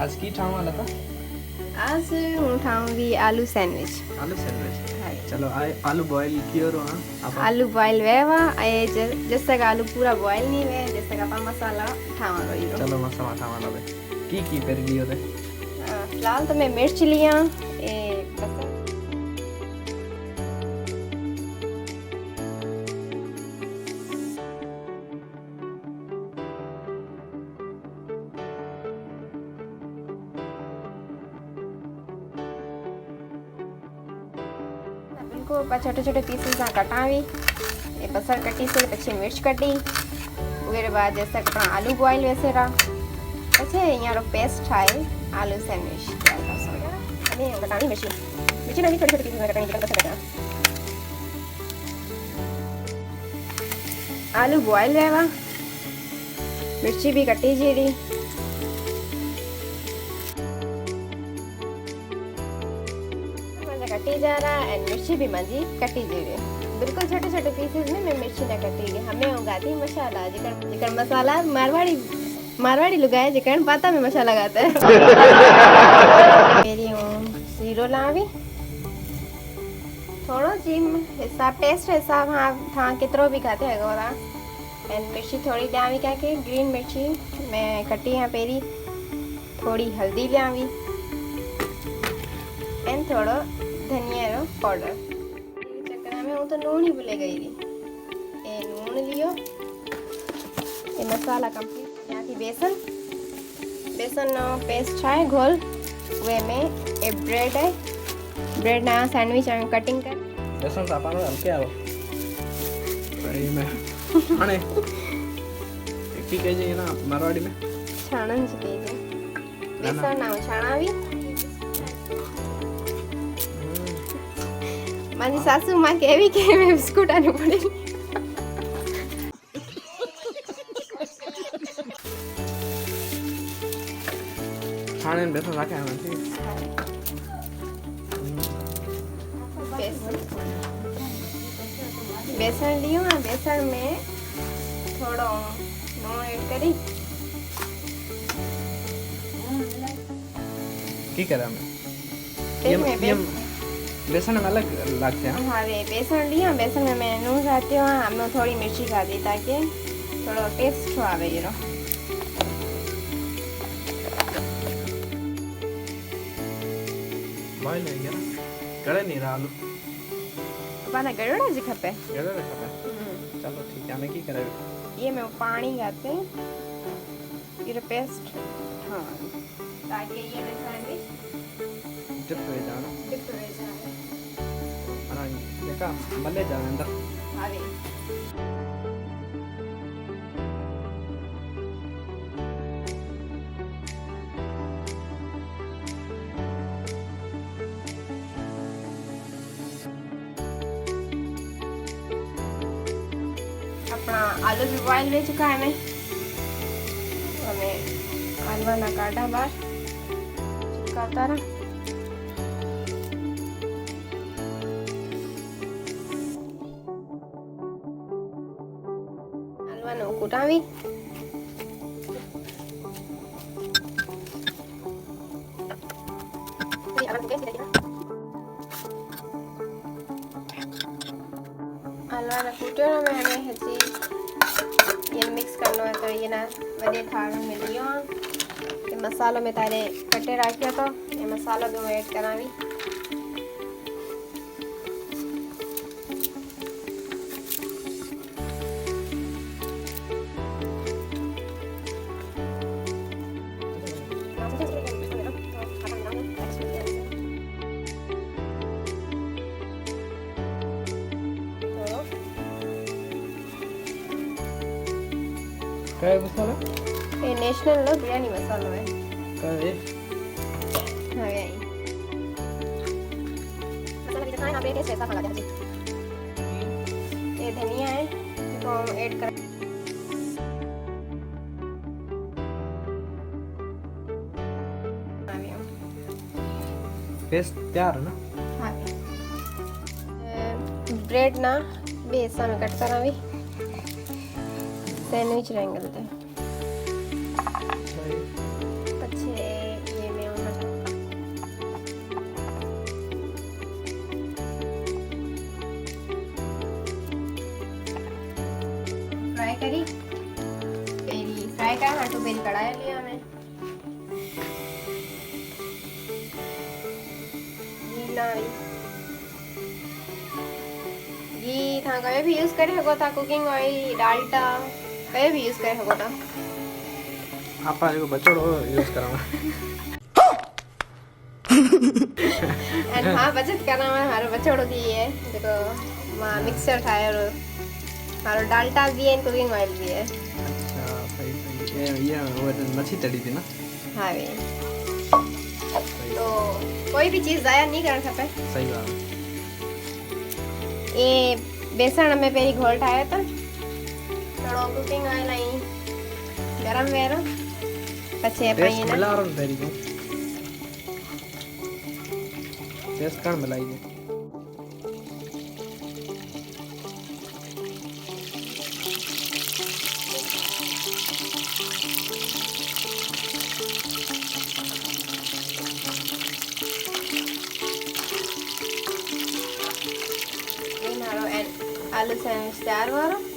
आज की ठाव वाला था। आज हूँ ठाऊंगी आलू सैंडविच। आलू सैंडविच हाँ। चलो आलू बॉयल कियो रो हां आप आलू बॉयल वेवा ए जब तक आलू पूरा बॉयल नहीं वे जब तक आप मसाला ठावा रही हो। चलो मसाला ठावा लो की कर लियो रे। फिलहाल तो मैं मिर्च लिया ए बस इनको छोटे छोटे पीसेस में कटावी ये बसर कटी से पछी मिर्च कटी उगेरे बाद जैसे अपना आलू बॉयल वैसे रहा पछे यहाँ रो पेस्ट है आलू सैंडविच तैयार कर सकते हैं। अभी कटानी मिर्ची मिर्ची नहीं छोटी छोटी पीसेस में कटानी बसर कटा आलू बॉयल रहेगा मिर्ची भी कटी जीरी कटी जा रहा एंड मिर्ची भी मंजी कटी जी रही बिल्कुल छोटे छोटे पीसेस में मैं मिर्ची ना कटी हमें उगाती मसाला जिकर मसाला मारवाड़ी लुगाए जिकर पाता में मसाला लगाता है। मेरी जीरो लावी थोड़ा जी हिसाब टेस्ट हिसाब हाँ हाँ कितरो भी खाते हैं गोरा एंड मिर्ची थोड़ी लावी क्या के ग्रीन मिर्ची मैं कटी यहाँ पेरी थोड़ी हल्दी लावी एंड थोड़ा धनिया रो पाउडर चक्कर में वो तो नून ही भूले गई थी ए नून लियो ये मसाला कंप्लीट यहाँ की बेसन पेस्ट है घोल वे में ए ब्रेड है ब्रेड ना सैंडविच कटिंग कर बेसन सापानो हल्के आओ भाई मैं खाने की केजी ना मारवाड़ी में छाणन चाहिए बेसन ना छाणा भी मानी सासू माँ केवी के मैं बिस्कुट आने पड़े खाने में बेसन रखे हैं ठीक बेसन लियो ना बेसन में थोड़ा नून ऐड करी की करा मैं ये बेसन में अलग लगते हैं। हाँ वे बेसन लिया बेसन में मैं नून खाती हूँ हमने थोड़ी मिर्ची खा दी ताकि थोड़ा टेस्ट हो आवे ये रो बॉयल है क्या गड़े नहीं रहा आलू पाना गड़ोड़ा जी खपे गड़े रखा है चलो ठीक है हमें की करे ये मैं पानी गाते ये पेस्ट हाँ ताकि ये सैंडविच डिप हो जाना डिप हो जाए हां देखा मले जाए अंदर अरे अपना आलू भी बॉयल हो चुका है हमें आलू ना काटा बार चिपका उतारा आलू कुटावी आलू कुटो में हमें हजी ये मिक्स करना है तो ये ना वडे थाल में लियो ये मसालों में तारे कटे रखियो तो ये मसाला भी ऐड करावी क्या मसाला ये नेशनल लो बिरयानी मसाला है क्या है हाँ यही मसाला भी खाना आप टेस्ट ऐसा लगा दीजिए ये धनिया है इसको हम ऐड कर पेस्ट तैयार है ना हाँ ब्रेड ना बेसन में कट करा भी सैंडविच रेंगल दे पछे ये क्या हाटू बेल कढ़ाई लिया मैं घी था कभी भी यूज करे सको था कुकिंग ऑयल डालडा कभी भी यूज करे सको था आपा जो बचड़ो यूज करावा एंड हाँ बचत करना में हमारे बचड़ो दी है देखो मां मिक्सर ठाए और हमारा डालडा भी है कुकिंग ऑयल भी है अच्छा सही सही ये वो मच्छी तड़ी थी ना हाँ भी तो कोई भी चीज जाया नहीं करना खपे सही बात ये बेसन में पहली घोल ठाया था थोड़ो कुकिंग ऑयल आई गरम वेरो પછી આપણે એને મિલાવરણ કરી દો ટેસ્ટ કાણ મિલાઈ દે ये मारो आलू सैंडविच तैयार वारो